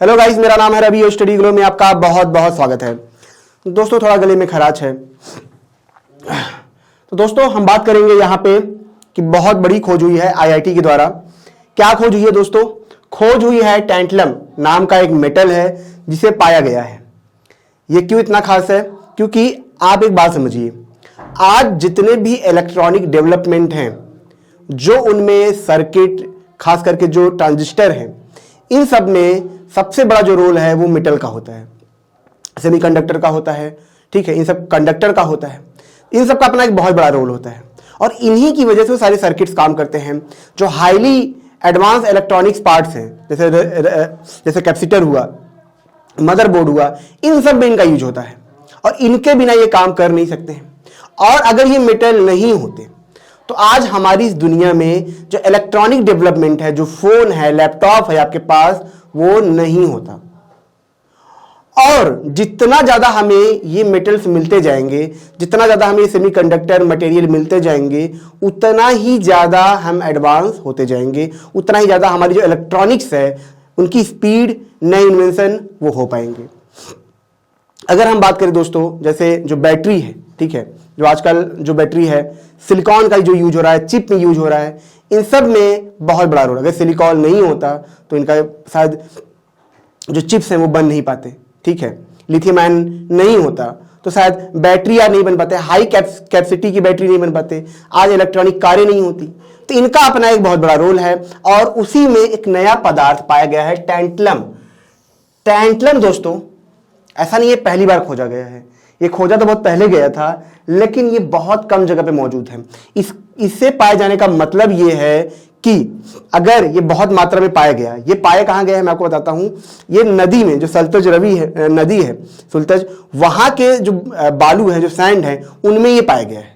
Hello guys, मेरा नाम है रवि और स्टडी ग्लो में आपका बहुत बहुत स्वागत है। दोस्तों थोड़ा गले में खराश है। तो दोस्तों हम बात करेंगे यहाँ पे कि बहुत बड़ी खोज हुई है आईआईटी के द्वारा। क्या खोज हुई है दोस्तों? खोज हुई है टैंटलम नाम का एक मेटल है जिसे पाया गया है। ये क्यों इतना खास है? क्योंकि आप एक बात समझिए, आज जितने भी इलेक्ट्रॉनिक डेवलपमेंट हैं, जो उनमें सर्किट, खास करके जो ट्रांजिस्टर हैं, इन सब में सबसे बड़ा जो रोल है वो मेटल का होता है, सेमीकंडक्टर का होता है। ठीक है, इन सब कंडक्टर का होता है, इन सब का अपना एक बहुत बड़ा रोल होता है और इन्हीं की वजह से वो सारे सर्किट्स काम करते हैं। जो हाईली एडवांस इलेक्ट्रॉनिक्स पार्ट्स हैं, जैसे कैपेसिटर हुआ, मदरबोर्ड हुआ, इन सब में इनका यूज होता है और इनके बिना ये काम कर नहीं सकते हैं। और अगर ये मेटल नहीं होते तो आज हमारी इस दुनिया में जो इलेक्ट्रॉनिक डेवलपमेंट है, जो फोन है, लैपटॉप है आपके पास, वो नहीं होता। और जितना ज्यादा हमें ये मेटल्स मिलते जाएंगे, जितना ज्यादा हमें सेमीकंडक्टर मटेरियल मिलते जाएंगे, उतना ही ज्यादा हम एडवांस होते जाएंगे, उतना ही ज्यादा हमारी जो इलेक्ट्रॉनिक्स है उनकी स्पीड, नए इन्वेंशन वो हो पाएंगे। अगर हम बात करें दोस्तों, जैसे जो बैटरी है, ठीक है, जो आजकल जो बैटरी है, सिलिकॉन का जो यूज हो रहा है, चिप में यूज हो रहा है, इन सब में बहुत बड़ा रोल। अगर सिलिकॉन नहीं होता तो इनका शायद जो चिप्स हैं वो बन नहीं पाते। ठीक है, लिथियम आयन नहीं होता तो शायद बैटरियां नहीं बन पाते, हाई कैपेसिटी की बैटरी नहीं बन पाते, आज इलेक्ट्रॉनिक कारें नहीं होती। तो इनका अपना एक बहुत बड़ा रोल है और उसी में एक नया पदार्थ पाया गया है, टैंटलम। टैंटलम दोस्तों ऐसा नहीं है पहली बार खोजा गया है, ये खोजा तो बहुत पहले गया था, लेकिन ये बहुत कम जगह पे मौजूद है। इससे पाए जाने का मतलब ये है कि अगर ये बहुत मात्रा में पाया गया, ये पाया कहां गया है मैं आपको बताता हूं। ये नदी में, जो सतलज नदी है, सुलतज, वहां के जो बालू है, जो सैंड है, उनमें ये पाया गया है।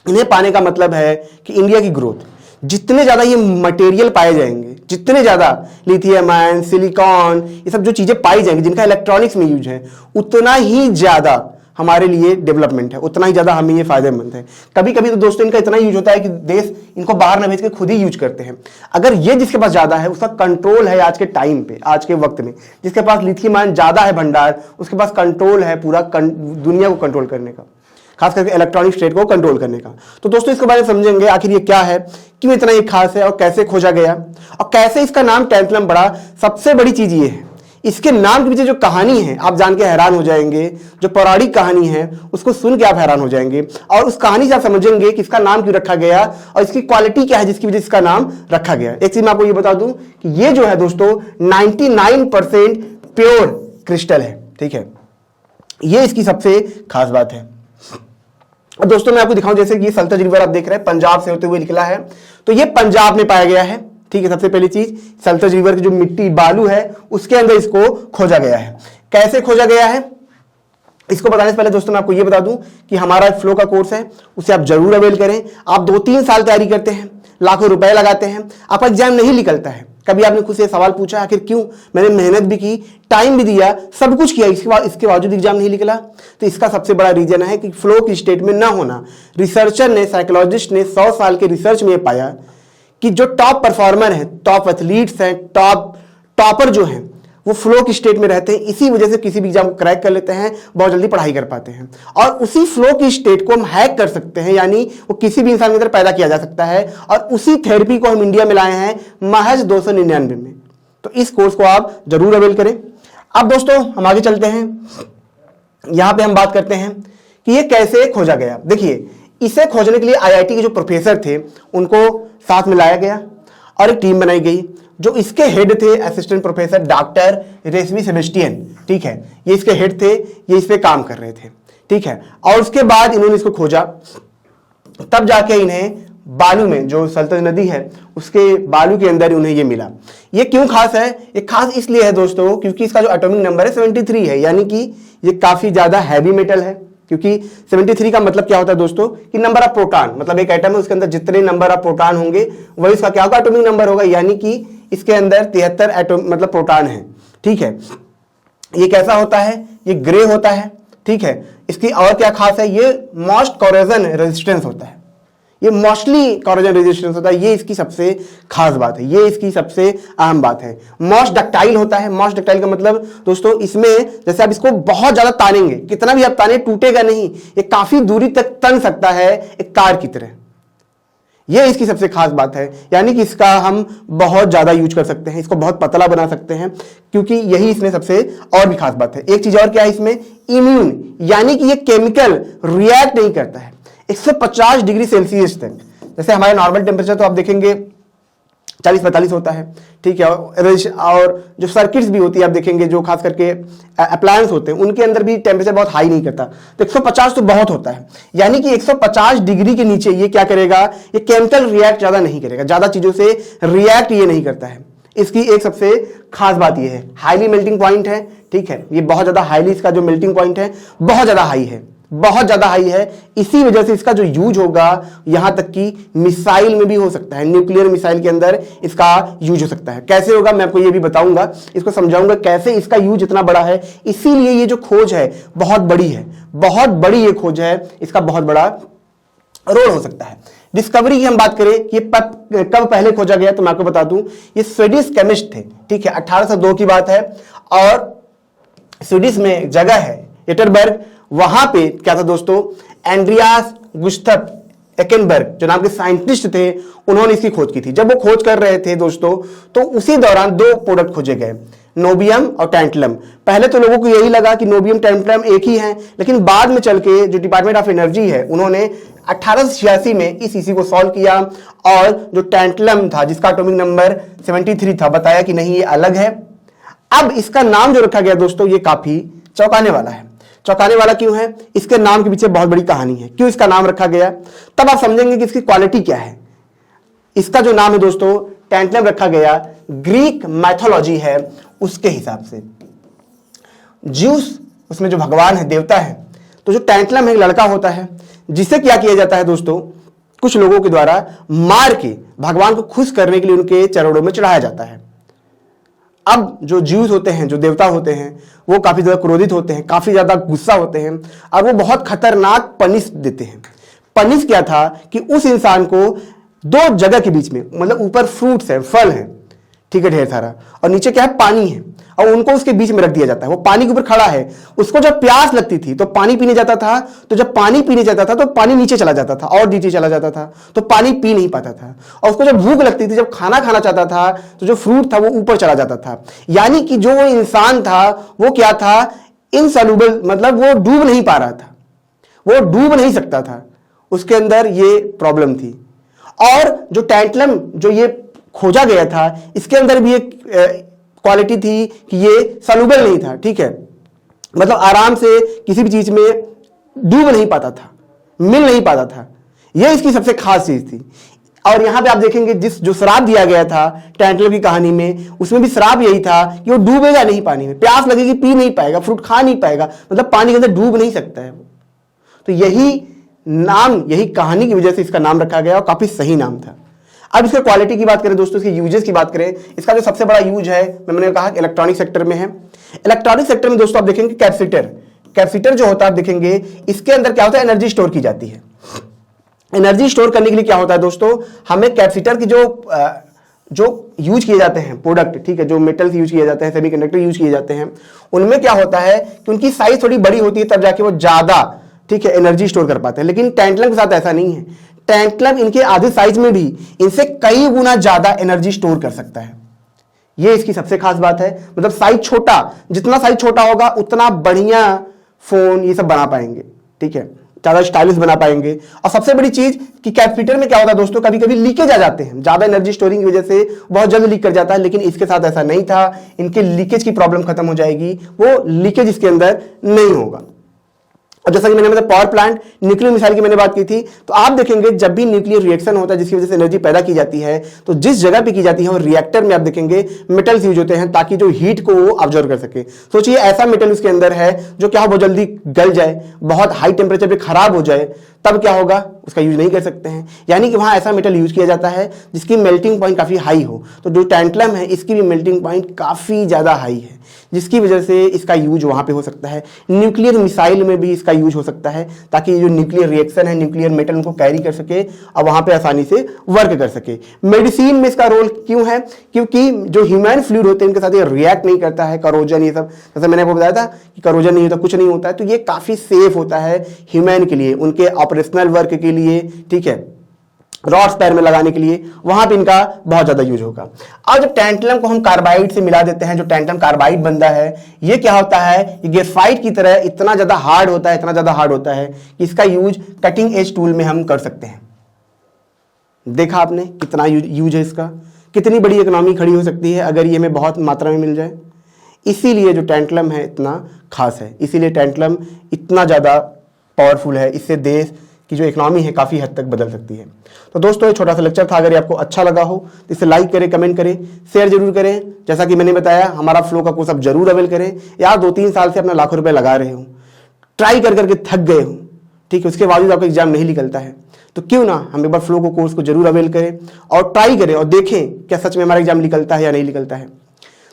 इन्हें पाने का मतलब है कि इंडिया की ग्रोथ, जितने ज्यादा ये मटेरियल पाए जाएंगे, जितने ज्यादा लिथियम आयन, सिलिकॉन, ये सब जो चीजें पाई जाएंगी जिनका इलेक्ट्रॉनिक्स में यूज है, उतना ही ज्यादा हमारे लिए डेवलपमेंट है, उतना ही ज्यादा हमें ये फायदेमंद है। कभी कभी तो दोस्तों इनका इतना यूज होता है कि देश इनको बाहर न भेज के खुद ही यूज करते हैं। अगर ये जिसके पास ज्यादा है, उसका कंट्रोल है आज के टाइम पे, आज के वक्त में, जिसके पास लिथियम आयन ज्यादा है भंडार, उसके पास कंट्रोल है पूरा दुनिया को कंट्रोल करने का, खास करके इलेक्ट्रॉनिक स्टेट को कंट्रोल करने का। तो दोस्तों इसके बारे में समझेंगे आखिर ये क्या है, क्यों इतना ये खास है और कैसे खोजा गया और कैसे इसका नाम टैंटलम पड़ा। सबसे बड़ी चीज ये है, इसके नाम के पीछे जो कहानी है आप जान के हैरान हो जाएंगे। जो पौराणिक कहानी है उसको सुन के आप हैरान हो जाएंगे और उस कहानी से आप समझेंगे कि इसका नाम क्यों रखा गया और इसकी क्वालिटी क्या है जिसकी वजह से इसका नाम रखा गया। एक चीज मैं आपको ये बता दूं कि ये जो है दोस्तों 99% प्योर क्रिस्टल है। ठीक है, ये इसकी सबसे खास बात है। अब दोस्तों मैं आपको दिखाऊं, जैसे कि ये सतलज रिवर आप देख रहे हैं, पंजाब से होते हुए निकला है, तो ये पंजाब में पाया गया है। ठीक है, सबसे पहली चीज, सतलज रिवर की जो मिट्टी, बालू है, उसके अंदर इसको खोजा गया है। कैसे खोजा गया है इसको बताने से पहले दोस्तों मैं आपको ये बता दूं कि हमारा फ्लो का कोर्स है, उसे आप जरूर अवेल करें। आप 2-3 साल तैयारी करते हैं, लाखों रुपए लगाते हैं, आपका एग्जाम नहीं निकलता है। कभी आपने खुद से सवाल पूछा आखिर क्यों? मैंने मेहनत भी की, टाइम भी दिया, सब कुछ किया, इसके बावजूद एग्जाम नहीं निकला। तो इसका सबसे बड़ा रीजन है कि फ्लो की स्टेट में ना होना। रिसर्चर ने, साइकोलॉजिस्ट ने 100 साल के रिसर्च में पाया कि जो टॉप परफॉर्मर हैं, टॉप एथलीट्स हैं, टॉपर जो हैं, वो फ्लो की स्टेट में रहते हैं। इसी वजह से किसी भी एग्जाम को क्रैक कर लेते हैं, बहुत जल्दी पढ़ाई कर पाते हैं और उसी फ्लो की स्टेट को हम हैक कर सकते हैं, यानी वो किसी भी इंसान के अंदर पैदा किया जा सकता है और उसी थेरेपी को हम इंडिया में लाए हैं महज 299 में। तो इस कोर्स को आप जरूर अवेल करें। अब दोस्तों हम आगे चलते हैं, यहां पे हम बात करते हैं कि ये कैसे खोजा गया। देखिए, इसे खोजने के लिए आईआईटी के जो प्रोफेसर थे उनको साथ में लाया गया और एक टीम बनाई गई। जो इसके हेड थे असिस्टेंट प्रोफेसर डॉक्टर रेशमी सेबेस्टियन। ठीक है, ये इसके हेड थे, ये इस पे काम कर रहे थे। ठीक है, और उसके बाद इन्होंने इसको खोजा, तब जाके इन्हें बालू में, जो सतलज नदी है उसके बालू के अंदर उन्हें ये मिला। ये क्यों खास है? ये खास इसलिए है दोस्तों क्योंकि इसका जो एटॉमिक नंबर है 73 है, यानी कि ये काफी ज्यादा हैवी मेटल है। क्योंकि 73 का मतलब क्या होता है दोस्तों कि नंबर ऑफ प्रोटॉन, मतलब एक एटम है उसके अंदर जितने नंबर ऑफ प्रोटॉन होंगे वही इसका क्या होगा, एटॉमिक नंबर होगा, यानी कि इसके अंदर 73 एटम मतलब प्रोटॉन है। ठीक है, ये कैसा होता है? ये ग्रे होता है। ठीक है, इसकी और क्या खास है? ये मोस्ट कोरोजन रेजिस्टेंस होता है। ये मोस्टली कोरोजन रेजिस्टेंस होता है। ये इसकी सबसे खास बात है, ये इसकी सबसे अहम बात है। मोस्ट डक्टाइल होता है। मोस्ट डक्टाइल का मतलब दोस्तों इसमें जैसे आप इसको बहुत ज्यादा तानेंगे, कितना भी आप ताने टूटेगा नहीं, ये काफी दूरी तक तन सकता है एक तार की तरह। ये इसकी सबसे खास बात है, यानी कि इसका हम बहुत ज्यादा यूज कर सकते हैं, इसको बहुत पतला बना सकते हैं, क्योंकि यही इसमें सबसे और भी खास बात है। एक चीज और क्या है इसमें, इम्यून, यानी कि ये केमिकल रिएक्ट नहीं करता है 150 डिग्री सेल्सियस तक। जैसे हमारे नॉर्मल टेम्परेचर तो आप देखेंगे 40-45 होता है, ठीक है, और जो सर्किट्स भी होती है आप देखेंगे, जो खास करके अप्लायंस होते हैं उनके अंदर भी टेम्परेचर बहुत हाई नहीं करता, तो 150 तो बहुत होता है। यानी कि 150 डिग्री के नीचे ये क्या करेगा, ये केमिकल रिएक्ट ज्यादा नहीं करेगा, ज्यादा चीजों से रिएक्ट ये नहीं करता है। इसकी एक सबसे खास बात ये है, हाईली मेल्टिंग पॉइंट है, ठीक है, ये बहुत ज्यादा हाईली, इसका जो मेल्टिंग पॉइंट है बहुत ज्यादा हाई है, बहुत ज्यादा हाई है। इसी वजह से इसका जो यूज होगा यहां तक कि मिसाइल में भी हो सकता है, न्यूक्लियर मिसाइल के अंदर इसका यूज हो सकता है। कैसे होगा मैं आपको ये भी बताऊंगा, इसको समझाऊंगा कैसे इसका यूज इतना बड़ा है। इसीलिए ये जो खोज है बहुत बड़ी है, बहुत बड़ी ये खोज है, इसका बहुत बड़ा रोल हो सकता है। डिस्कवरी की हम बात करें कि कब पहले खोजा गया, तो मैं आपको बता दूं ये स्वीडिश केमिस्ट थे, ठीक है, 1802 की बात है। और स्वीडिश में एक जगह है एटरबर्ग, वहां पे क्या था दोस्तों, एंड्रियास गुस्ताव एकेनबर्ग जो नाम के साइंटिस्ट थे, उन्होंने इसकी खोज की थी। जब वो खोज कर रहे थे दोस्तों, तो उसी दौरान दो प्रोडक्ट खोजे गए, नोबियम और टैंटलम। पहले तो लोगों को यही लगा कि नोबियम टैंटलम एक ही है, लेकिन बाद में चल के जो डिपार्टमेंट ऑफ एनर्जी है उन्होंने 1886 में इस इसी को सॉल्व किया, और जो टैंटलम था जिसका एटॉमिक नंबर 73 था, बताया कि नहीं ये अलग है। अब इसका नाम जो रखा गया दोस्तों, ये काफी चौंकाने वाला है। चौंकाने वाला क्यों है, इसके नाम के पीछे बहुत बड़ी कहानी है, क्यों इसका नाम रखा गया, तब आप समझेंगे कि इसकी क्वालिटी क्या है। इसका जो नाम है दोस्तों टैंटलम रखा गया, ग्रीक मैथोलॉजी है उसके हिसाब से, ज्यूस उसमें जो भगवान है, देवता है, तो जो टैंटलम है एक लड़का होता है, जिसे क्या किया जाता है दोस्तों, कुछ लोगों के द्वारा मार के भगवान को खुश करने के लिए उनके चरणों में चढ़ाया जाता है। अब जो ज्यूस होते हैं, जो देवता होते हैं, वो काफी ज्यादा क्रोधित होते हैं, काफी ज्यादा गुस्सा होते हैं, और वो बहुत खतरनाक पनिश देते हैं। पनिश क्या था कि उस इंसान को दो जगह के बीच में, मतलब ऊपर फ्रूट्स है, फल है, ठीक है, ढेर सारा, और नीचे क्या है, पानी है, और उनको उसके बीच में रख दिया जाता है। वो पानी के ऊपर खड़ा है, उसको जब प्यास लगती थी तो पानी पीने जाता था, तो जब पानी पीने जाता था तो पानी नीचे चला जाता था और नीचे चला जाता था, तो पानी पी नहीं पाता था। और उसको जब भूख लगती थी, जब खाना खाना चाहता था, तो जो फ्रूट था वो ऊपर चला जाता था। यानी कि जो वो इंसान था वो क्या था, इनसॉल्युबल, मतलब वो डूब नहीं पा रहा था, वो डूब नहीं सकता था, उसके अंदर ये प्रॉब्लम थी। और जो टैंटलम जो ये खोजा गया था, इसके अंदर भी एक क्वालिटी थी कि ये सॉल्युबल नहीं था, ठीक है, मतलब आराम से किसी भी चीज में डूब नहीं पाता था, मिल नहीं पाता था। यह इसकी सबसे खास चीज थी। और यहां पे आप देखेंगे जो श्राप दिया गया था टैंटलम की कहानी में, उसमें भी श्राप यही था कि वो डूबेगा नहीं पानी में, प्यास लगेगी पी नहीं पाएगा, फ्रूट खा नहीं पाएगा, मतलब पानी के अंदर डूब नहीं सकता है वो। तो यही नाम, यही कहानी की वजह से इसका नाम रखा गया, और काफी सही नाम था। अब इसके क्वालिटी की बात करें दोस्तों, इसके यूजेस की बात करें, इसका जो सबसे बड़ा यूज है, मैंने कहा कि इलेक्ट्रॉनिक सेक्टर में है। इलेक्ट्रॉनिक सेक्टर में दोस्तों आप देखेंगे कैपेसिटर जो होता है, आप देखेंगे इसके अंदर क्या होता है, एनर्जी स्टोर की जाती है। एनर्जी स्टोर करने के लिए क्या होता है दोस्तों, हमें कैपेसिटर की जो यूज किए जाते हैं प्रोडक्ट, ठीक है, जो मेटल्स यूज किए जाते हैं, सेमीकंडक्टर यूज किए जाते हैं, उनमें क्या होता है कि उनकी साइज थोड़ी बड़ी होती है, तब जाके वो ज्यादा, ठीक है, एनर्जी स्टोर कर पाते हैं। लेकिन टैंटलम के साथ ऐसा नहीं है। टैंटलम इनके आधे साइज में भी इनसे कई गुना ज्यादा एनर्जी स्टोर कर सकता है। यह इसकी सबसे खास बात है। मतलब साइज छोटा, जितना साइज छोटा होगा उतना बढ़िया फोन ये सब बना पाएंगे, ठीक है, ज्यादा स्टाइलिश बना पाएंगे। और सबसे बड़ी चीज कि कैपेसिटर में क्या होता है दोस्तों, कभी कभी लीकेज आ जाते हैं, ज्यादा एनर्जी स्टोरिंग की वजह से बहुत जल्द लीक कर जाता है, लेकिन इसके साथ ऐसा नहीं था। इनके लीकेज की प्रॉब्लम खत्म हो जाएगी, वो लीकेज इसके अंदर नहीं होगा। और जैसा कि मैंने बताया पावर प्लांट, न्यूक्लियर मिसाइल की मैंने बात की थी, तो आप देखेंगे जब भी न्यूक्लियर रिएक्शन होता है जिसकी वजह से एनर्जी पैदा की जाती है, तो जिस जगह पे की जाती है वो रिएक्टर में आप देखेंगे मेटल्स यूज होते हैं, ताकि जो हीट को वो ऑब्जर्व कर सके। सोचिए ऐसा मेटल उसके अंदर है जो क्या हो, बहुत जल्दी गल जाए, बहुत हाई टेम्परेचर पे खराब हो जाए, तब क्या होगा, उसका यूज नहीं कर सकते हैं, यानी कि वहाँ ऐसा मेटल यूज किया जाता है जिसकी मेल्टिंग पॉइंट काफ़ी हाई हो। तो जो टैंटलम है इसकी भी मेल्टिंग पॉइंट काफ़ी ज़्यादा हाई है, जिसकी वजह से इसका यूज वहाँ पे हो सकता है। न्यूक्लियर मिसाइल में भी इसका यूज हो सकता है, ताकि जो न्यूक्लियर रिएक्शन है, न्यूक्लियर मेटल उनको कैरी कर सके और वहाँ पे आसानी से वर्क कर सके। मेडिसिन में इसका रोल क्यों है? क्योंकि जो ह्यूमन फ्लूइड होते हैं उनके साथ ये रिएक्ट नहीं करता है, करोजन ये सब, जैसे मैंने आपको बताया था कि करोजन नहीं होता, कुछ नहीं होता है, तो ये काफ़ी सेफ होता है ह्यूमन के लिए, उनके ऑपरेशनल वर्क के लिए, ठीक है, रॉड्स पैर में लगाने के लिए, वहां पे इनका बहुत ज्यादा यूज होगा। अब जब टैंटलम को हम कार्बाइड से मिला देते हैं, जो टैंटलम कार्बाइड बनता है, ये क्या होता है, ये ग्रेफाइट की तरह इतना ज्यादा हार्ड होता है, इतना ज्यादा हार्ड होता है कि इसका यूज कटिंग एज टूल में हम कर सकते हैं। देखा आपने कितना यूज है इसका, कितनी बड़ी इकोनॉमी खड़ी हो सकती है अगर ये हमें बहुत मात्रा में मिल जाए। इसीलिए जो टैंटलम है इतना खास है, इसीलिए टैंटलम इतना ज़्यादा पावरफुल है, इससे देश की जो इकोनॉमी है काफ़ी हद तक बदल सकती है। तो दोस्तों ये छोटा सा लेक्चर था, अगर ये आपको अच्छा लगा हो तो इसे लाइक करें, कमेंट करें, शेयर जरूर करें। जैसा कि मैंने बताया, हमारा फ्लो का कोर्स आप जरूर अवेल करें। यार 2-3 साल से अपना लाखों रुपए लगा रहे हो, ट्राई कर करके थक गए हो, ठीक है, उसके बावजूद आपका एग्जाम नहीं निकलता है, तो क्यों ना हम एक बार फ्लो को कोर्स को जरूर अवेल करें और ट्राई करें और देखें क्या सच में हमारा एग्जाम निकलता है या नहीं निकलता है।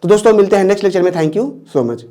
तो दोस्तों मिलते हैं नेक्स्ट लेक्चर में। Thank you so much.